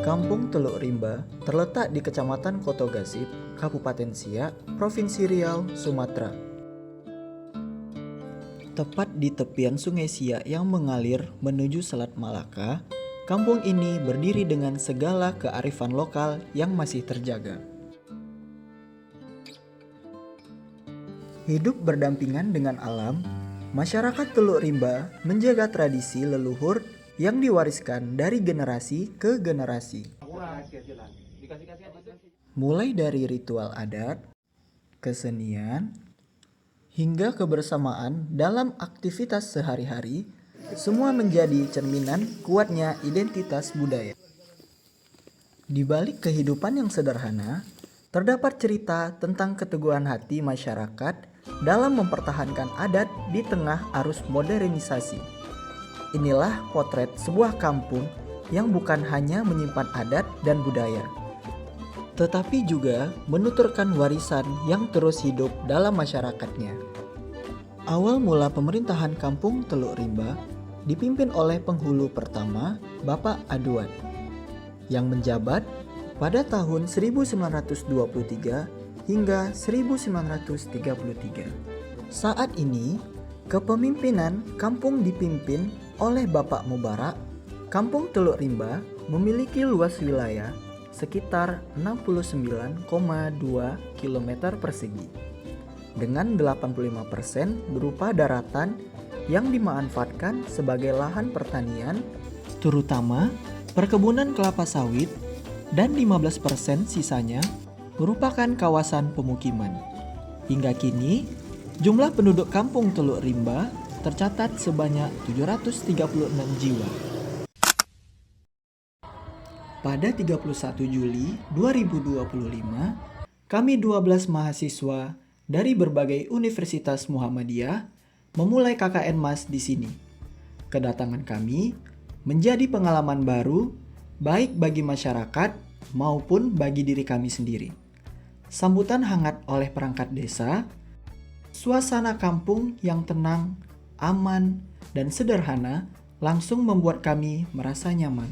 Kampung Teluk Rimba terletak di Kecamatan Kotogasip, Kabupaten Siak, Provinsi Riau, Sumatera. Tepat di tepian Sungai Siak yang mengalir menuju Selat Malaka, kampung ini berdiri dengan segala kearifan lokal yang masih terjaga. Hidup berdampingan dengan alam, masyarakat Teluk Rimba menjaga tradisi leluhur yang diwariskan dari generasi ke generasi. Mulai dari ritual adat, kesenian, hingga kebersamaan dalam aktivitas sehari-hari, semua menjadi cerminan kuatnya identitas budaya. Di balik kehidupan yang sederhana, terdapat cerita tentang keteguhan hati masyarakat dalam mempertahankan adat di tengah arus modernisasi. Inilah potret sebuah kampung yang bukan hanya menyimpan adat dan budaya, tetapi juga menuturkan warisan yang terus hidup dalam masyarakatnya. Awal mula pemerintahan Kampung Teluk Rimba dipimpin oleh penghulu pertama, Bapak Aduan, yang menjabat pada tahun 1923 hingga 1933. Saat ini, kepemimpinan kampung dipimpin oleh Bapak Mubarak. Kampung Teluk Rimba memiliki luas wilayah sekitar 69,2 km persegi, dengan 85% berupa daratan yang dimanfaatkan sebagai lahan pertanian, terutama perkebunan kelapa sawit, dan 15% sisanya merupakan kawasan pemukiman. Hingga kini, jumlah penduduk Kampung Teluk Rimba tercatat sebanyak 736 jiwa. Pada 31 Juli 2025, kami 12 mahasiswa dari berbagai Universitas Muhammadiyah memulai KKN Mas di sini. Kedatangan kami menjadi pengalaman baru baik bagi masyarakat maupun bagi diri kami sendiri. Sambutan hangat oleh perangkat desa, suasana kampung yang tenang, aman, dan sederhana langsung membuat kami merasa nyaman.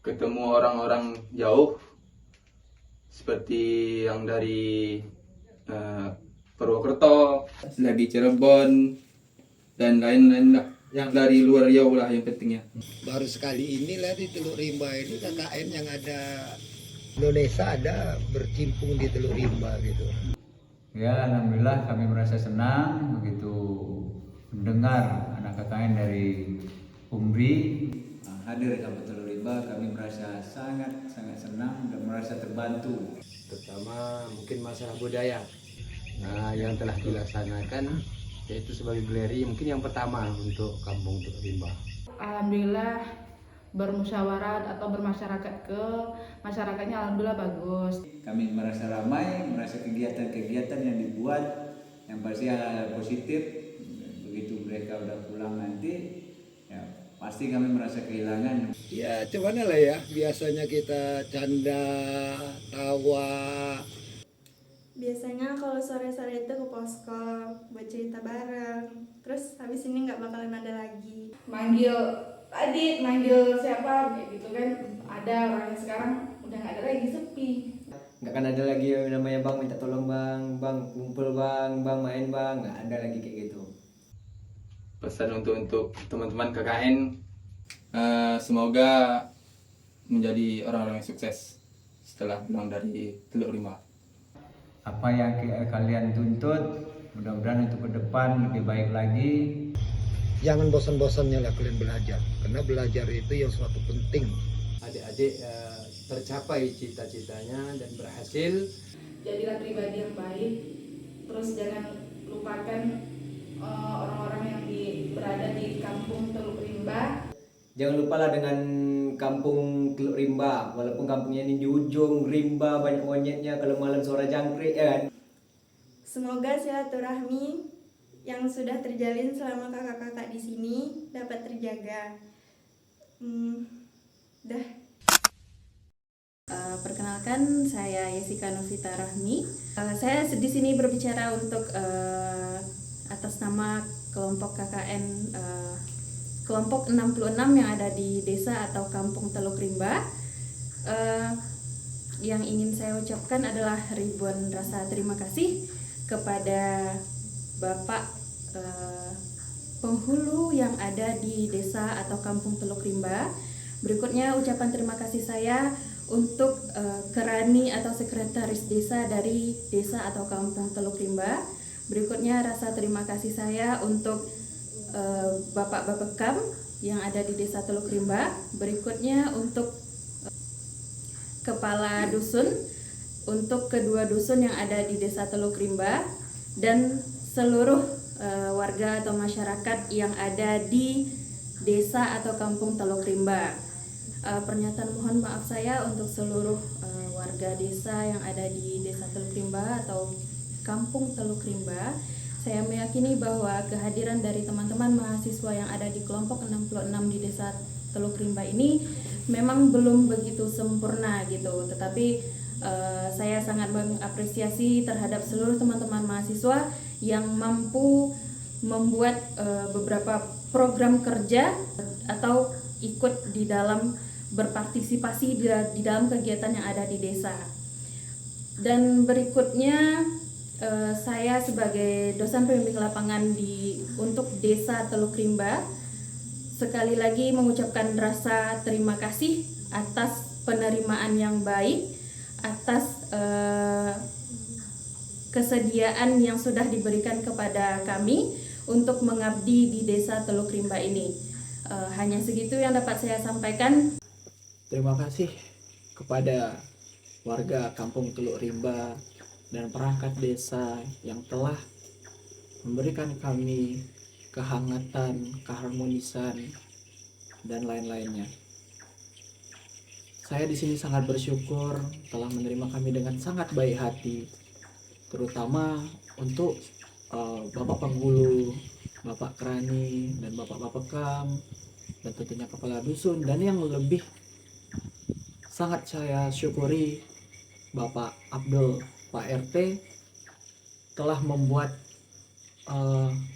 Ketemu orang-orang jauh seperti yang dari Purwokerto, dari Cirebon, dan lain-lain lah. Yang dari luar Riau lah yang pentingnya. Baru sekali inilah di Teluk Rimba ini KKN yang ada Indonesia ada bercimpung di Teluk Rimba gitu. Ya, alhamdulillah kami merasa senang begitu mendengar anak KKN dari Umri hadir di Kampung Teluk Rimba. Rimba kami merasa sangat senang dan merasa terbantu. Terutama mungkin masalah budaya. Nah, yang telah dilaksanakan yaitu sebagai galeri mungkin yang pertama untuk Kampung Teluk Rimba. Alhamdulillah bermusyawarah atau bermasyarakat ke masyarakatnya alhamdulillah bagus. Kami merasa ramai, merasa kegiatan-kegiatan yang dibuat yang pasti hal positif. Begitu mereka udah pulang nanti, ya pasti kami merasa kehilangan. Ya cuman lah ya, biasanya kita canda, tawa. Biasanya kalau sore-sore itu ke posko buat cerita bareng. Terus habis ini nggak bakalan ada lagi. Manggil tadi, manggil siapa kayak gitu kan. Ada orangnya sekarang udah nggak ada lagi, sepi. Nggak akan ada lagi yang namanya bang minta tolong bang kumpul bang main bang, nggak ada lagi kayak gitu. Pesan untuk teman-teman KKN, semoga menjadi orang-orang yang sukses setelah pulang dari Teluk Rimba. Apa yang kalian tuntut, mudah-mudahan untuk ke depan lebih baik lagi. Jangan bosan-bosannya lah kalian belajar, karena belajar itu yang suatu penting. Adik-adik tercapai cita-citanya dan berhasil. Jadilah pribadi yang baik. Terus jangan lupakan orang-orang yang berada di kampung Teluk Rimba. Jangan lupalah dengan Kampung Teluk Rimba, walaupun kampungnya ini di ujung Rimba, banyak monyetnya, kalau malam suara jangkrik ya kan. Semoga silaturahmi yang sudah terjalin selama kakak-kakak di sini dapat terjaga. Dah. Perkenalkan, saya Yesika Novita Rahmi. Saya di sini berbicara untuk atas nama kelompok KKN kelompok 66 yang ada di desa atau kampung Teluk Rimba. Yang ingin saya ucapkan adalah ribuan rasa terima kasih kepada Bapak penghulu yang ada di desa atau kampung Teluk Rimba. Berikutnya ucapan terima kasih saya untuk kerani atau sekretaris desa dari desa atau kampung Teluk Rimba. Berikutnya rasa terima kasih saya untuk Bapak Bapekam yang ada di desa Teluk Rimba. Berikutnya untuk kepala dusun, untuk kedua dusun yang ada di desa Teluk Rimba, dan seluruh warga atau masyarakat yang ada di desa atau kampung Teluk Rimba. Pernyataan mohon maaf saya untuk seluruh warga desa yang ada di desa Teluk Rimba atau kampung Teluk Rimba. Saya meyakini bahwa kehadiran dari teman-teman mahasiswa yang ada di kelompok 66 di desa Teluk Rimba ini memang belum begitu sempurna gitu, tetapi saya sangat mengapresiasi terhadap seluruh teman-teman mahasiswa yang mampu membuat beberapa program kerja atau ikut di dalam berpartisipasi di dalam kegiatan yang ada di desa. Dan berikutnya saya sebagai dosen pembimbing lapangan untuk desa Teluk Rimba sekali lagi mengucapkan rasa terima kasih atas penerimaan yang baik, atas kesediaan yang sudah diberikan kepada kami untuk mengabdi di desa Teluk Rimba ini. Hanya segitu yang dapat saya sampaikan. Terima kasih kepada warga kampung Teluk Rimba dan perangkat desa yang telah memberikan kami kehangatan, keharmonisan, dan lain-lainnya. Saya di sini sangat bersyukur telah menerima kami dengan sangat baik hati, terutama untuk Bapak Penghulu, Bapak Kerani, dan Bapak Bapekam, dan tentunya Kepala Dusun, dan yang lebih sangat saya syukuri Bapak Abdul, Pak RT, telah membuat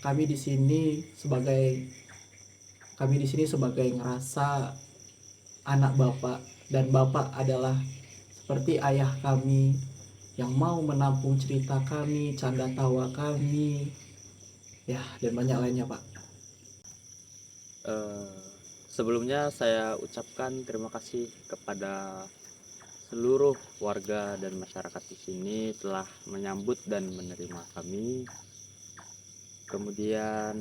kami di sini sebagai ngerasa anak Bapak, dan Bapak adalah seperti ayah kami yang mau menampung cerita kami, canda tawa kami, ya, dan banyak lainnya, Pak. Sebelumnya saya ucapkan terima kasih kepada seluruh warga dan masyarakat di sini telah menyambut dan menerima kami. Kemudian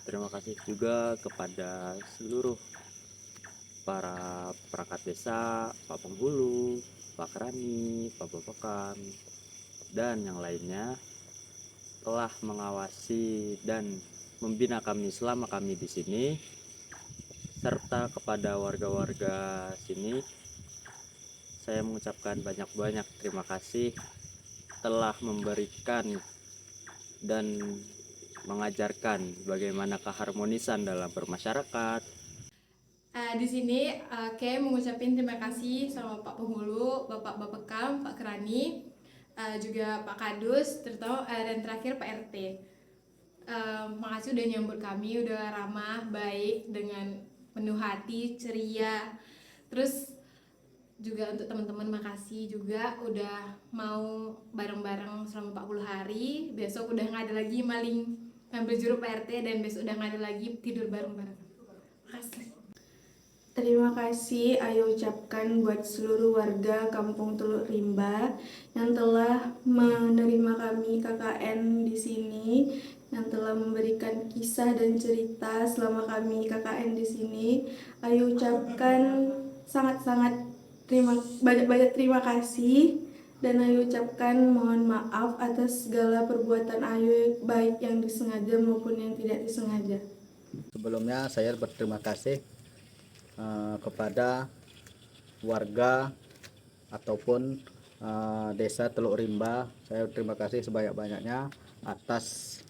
terima kasih juga kepada seluruh para perangkat desa, Pak Penghulu, Pak Krani, Pak Bapakam, dan yang lainnya telah mengawasi dan membina kami selama kami di sini, serta kepada warga-warga sini saya mengucapkan banyak-banyak terima kasih telah memberikan dan mengajarkan bagaimana keharmonisan dalam bermasyarakat. Di sini Kay mengucapkan terima kasih sama Pak Penghulu, Bapak Bapakam, Pak Krani, juga Pak Kadus, terutama dan terakhir Pak RT. Makasih udah nyambut kami, udah ramah, baik, dengan penuh hati, ceria. Terus juga untuk teman-teman makasih juga udah mau bareng-bareng selama 40 hari. Besok udah nggak ada lagi maling ngambil jeruk Pak RT, dan besok udah nggak ada lagi tidur bareng-bareng. Makasih. Terima kasih Ayu ucapkan buat seluruh warga Kampung Teluk Rimba yang telah menerima kami KKN di sini, yang telah memberikan kisah dan cerita selama kami KKN di sini. Ayu ucapkan sangat-sangat banyak terima kasih, dan Ayu ucapkan mohon maaf atas segala perbuatan Ayu, baik yang disengaja maupun yang tidak disengaja. Sebelumnya saya berterima kasih kepada warga ataupun desa Teluk Rimba. Saya terima kasih sebanyak-banyaknya atas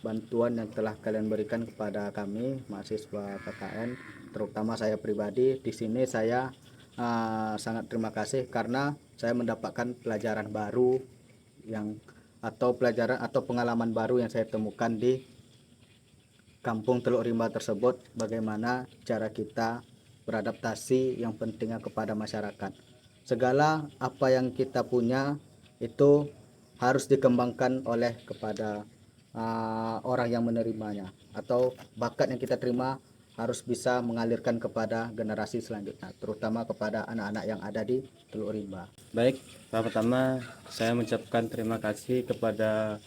bantuan yang telah kalian berikan kepada kami mahasiswa KKN, terutama saya pribadi. Di sini saya sangat terima kasih karena saya mendapatkan pelajaran baru atau pengalaman baru yang saya temukan di Kampung Teluk Rimba tersebut, bagaimana cara kita beradaptasi yang pentingnya kepada masyarakat. Segala apa yang kita punya itu harus dikembangkan oleh kepada orang yang menerimanya, atau bakat yang kita terima harus bisa mengalirkan kepada generasi selanjutnya, terutama kepada anak-anak yang ada di Teluk Rimba. Baik, pertama saya mengucapkan terima kasih kepada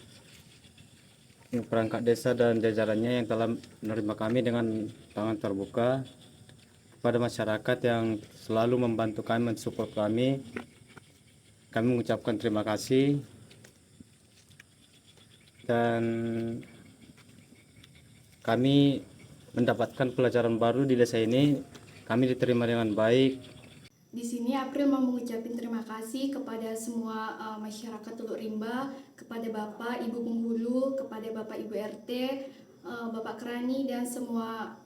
perangkat desa dan jajarannya yang telah menerima kami dengan tangan terbuka, kepada masyarakat yang selalu membantu kami, mensupport kami mengucapkan terima kasih. Dan kami mendapatkan pelajaran baru di desa ini, kami diterima dengan baik. Di sini April mau mengucapkan terima kasih kepada semua masyarakat Teluk Rimba, kepada Bapak Ibu Penghulu, kepada Bapak Ibu RT, Bapak Krani, dan semua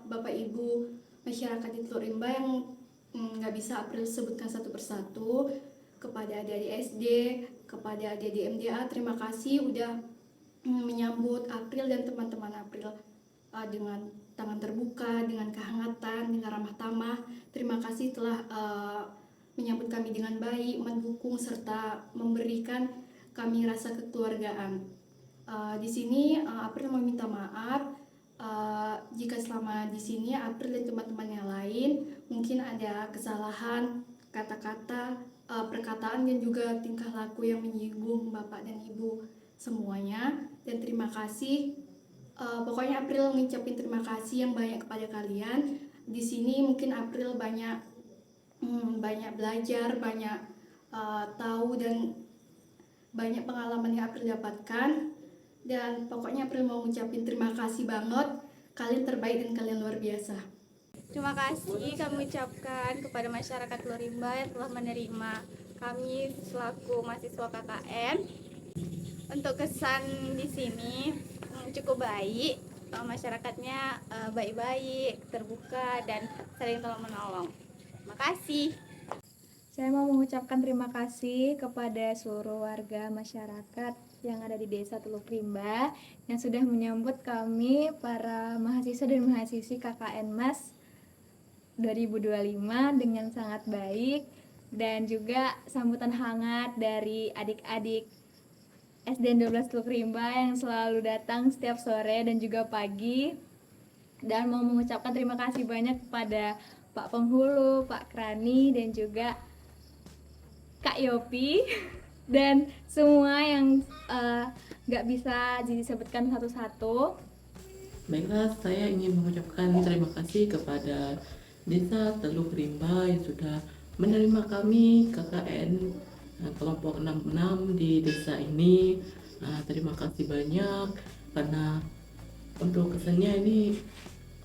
Bapak Ibu masyarakat di Teluk Rimba yang nggak bisa April sebutkan satu persatu. Kepada adik-adik SD, kepada adik-adik MDA, terima kasih udah menyambut April dan teman-teman April dengan tangan terbuka, dengan kehangatan, dengan ramah tamah. Terima kasih telah menyambut kami dengan baik, mendukung serta memberikan kami rasa kekeluargaan. Di sini April meminta maaf jika selama di sini April dan teman-teman yang lain mungkin ada kesalahan kata-kata, perkataan, dan juga tingkah laku yang menyinggung Bapak dan Ibu semuanya. Dan terima kasih. Pokoknya April mengucapkan terima kasih yang banyak kepada kalian. Di sini mungkin April banyak belajar, banyak tahu, dan banyak pengalaman yang April dapatkan. Dan pokoknya April mau mengucapkan terima kasih banget. Kalian terbaik dan kalian luar biasa. Terima kasih kami ucapkan kepada masyarakat Teluk Rimba yang telah menerima kami selaku mahasiswa KKN. Untuk kesan di sini cukup baik, masyarakatnya baik-baik, terbuka, dan saling tolong-menolong. Makasih. Saya mau mengucapkan terima kasih kepada seluruh warga masyarakat yang ada di Desa Teluk Rimba yang sudah menyambut kami para mahasiswa dan mahasiswi KKN Mas 2025 dengan sangat baik, dan juga sambutan hangat dari adik-adik SDN 12 Teluk Rimba yang selalu datang setiap sore dan juga pagi. Dan mau mengucapkan terima kasih banyak kepada Pak Penghulu, Pak Krani, dan juga Kak Yopi dan semua yang gak bisa disebutkan satu-satu. Baiklah, saya ingin mengucapkan terima kasih kepada Desa Teluk Rimba yang sudah menerima kami KKN kelompok 66 di desa ini. Terima kasih banyak karena untuk kesannya ini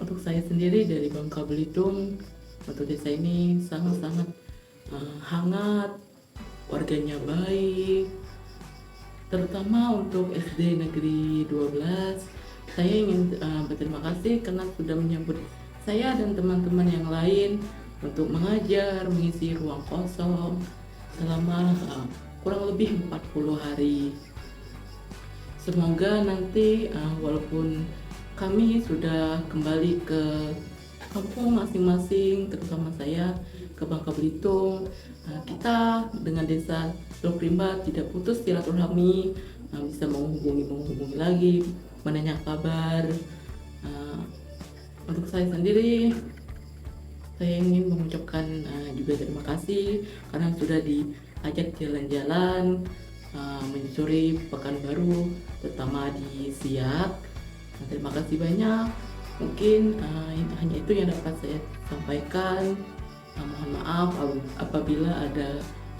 untuk saya sendiri dari Bangka Belitung, untuk desa ini sangat-sangat hangat, warganya baik, terutama untuk SD Negeri 12. Saya ingin berterima kasih karena sudah menyambut saya dan teman-teman yang lain untuk mengajar, mengisi ruang kosong selama kurang lebih 40 hari. Semoga nanti walaupun kami sudah kembali ke kampung masing-masing, terutama saya ke Bangka Belitung, kita dengan desa Teluk Rimba tidak putus silaturahmi, bisa menghubungi lagi, menanya kabar. Untuk saya sendiri, saya ingin mengucapkan juga terima kasih karena sudah diajak jalan-jalan menyusuri Pekanbaru, terutama di Siak. Terima kasih banyak. Mungkin hanya itu yang dapat saya sampaikan. Mohon maaf apabila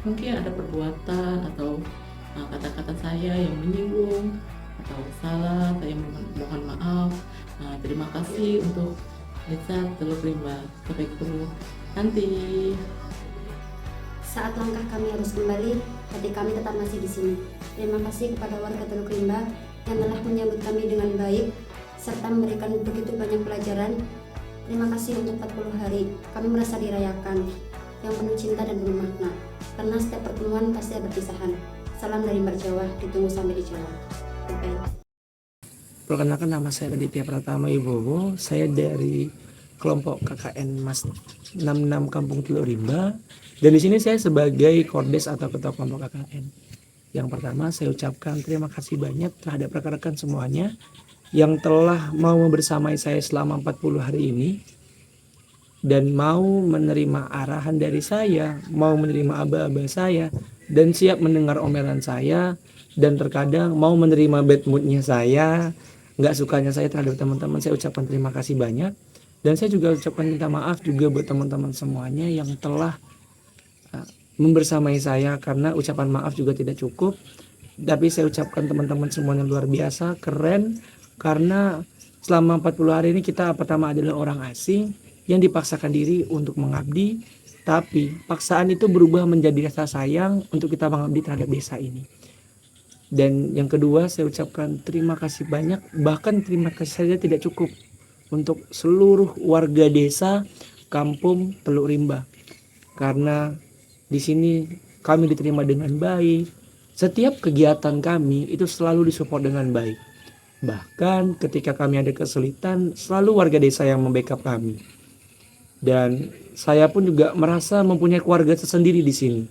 mungkin ada perbuatan atau kata-kata saya yang menyinggung atau salah, saya mohon maaf. Terima kasih untuk Desa Teluk Rimba. Sampai ketemu nanti. Saat langkah kami harus kembali, hati kami tetap masih di sini. Terima kasih kepada warga Teluk Rimba yang telah menyambut kami dengan baik serta memberikan begitu banyak pelajaran. Terima kasih untuk 40 hari. Kami merasa dirayakan, yang penuh cinta dan penuh makna. Karena setiap pertemuan pasti ada perpisahan. Salam dari Mbak Jawa, ditunggu sampai di Jawa. Bye. Perkenalkan, nama saya Aditya Pratama Wibowo. Saya dari kelompok KKN Mas 66 Kampung Teluk Rimba. Dan di sini saya sebagai Kordes atau Ketua Kelompok KKN. Yang pertama saya ucapkan terima kasih banyak terhadap rekan-rekan semuanya yang telah mau membersamai saya selama 40 hari ini dan mau menerima arahan dari saya, mau menerima aba-aba saya, dan siap mendengar omelan saya, dan terkadang mau menerima bad moodnya saya, nggak sukanya saya terhadap teman-teman. Saya ucapkan terima kasih banyak, dan saya juga ucapkan minta maaf juga buat teman-teman semuanya yang telah membersamai saya, karena ucapan maaf juga tidak cukup. Tapi saya ucapkan teman-teman semuanya luar biasa, keren, karena selama 40 hari ini kita pertama adalah orang asing yang dipaksakan diri untuk mengabdi, tapi paksaan itu berubah menjadi rasa sayang untuk kita mengabdi terhadap desa ini. Dan yang kedua, saya ucapkan terima kasih banyak, bahkan terima kasih saja tidak cukup untuk seluruh warga desa Kampung Teluk Rimba, karena di sini kami diterima dengan baik. Setiap kegiatan kami itu selalu disupport dengan baik. Bahkan ketika kami ada kesulitan, selalu warga desa yang membackup kami. Dan saya pun juga merasa mempunyai keluarga tersendiri di sini.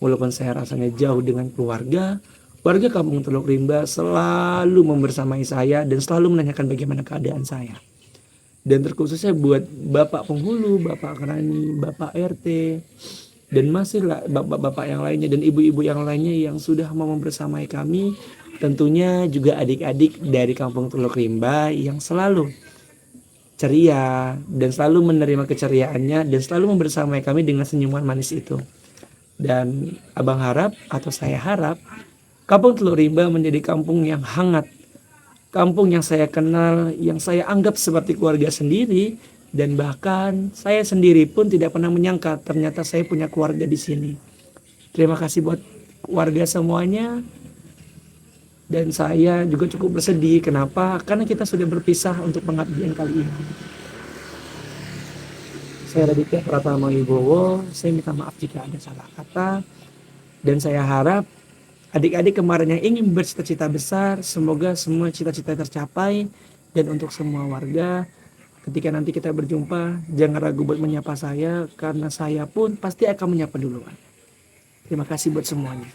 Walaupun saya rasanya jauh dengan keluarga, warga Kampung Teluk Rimba selalu membersamai saya dan selalu menanyakan bagaimana keadaan saya. Dan terkhususnya buat Bapak Penghulu, Bapak Kerani, Bapak RT, dan masih bapak-bapak yang lainnya dan ibu-ibu yang lainnya yang sudah mau membersamai kami. Tentunya juga adik-adik dari Kampung Teluk Rimba yang selalu ceria dan selalu menerima keceriaannya dan selalu membersamai kami dengan senyuman manis itu. Dan abang harap atau saya harap Kampung Teluk Rimba menjadi kampung yang hangat, kampung yang saya kenal, yang saya anggap seperti keluarga sendiri, dan bahkan saya sendiri pun tidak pernah menyangka ternyata saya punya keluarga di sini. Terima kasih buat warga semuanya. Dan saya juga cukup bersedih. Kenapa? Karena kita sudah berpisah untuk pengabdian kali ini. Saya Aditya Pratama Wibowo. Saya minta maaf jika ada salah kata. Dan saya harap adik-adik kemarin yang ingin bercita-cita besar, semoga semua cita-cita tercapai. Dan untuk semua warga, ketika nanti kita berjumpa, jangan ragu buat menyapa saya, karena saya pun pasti akan menyapa duluan. Terima kasih buat semuanya.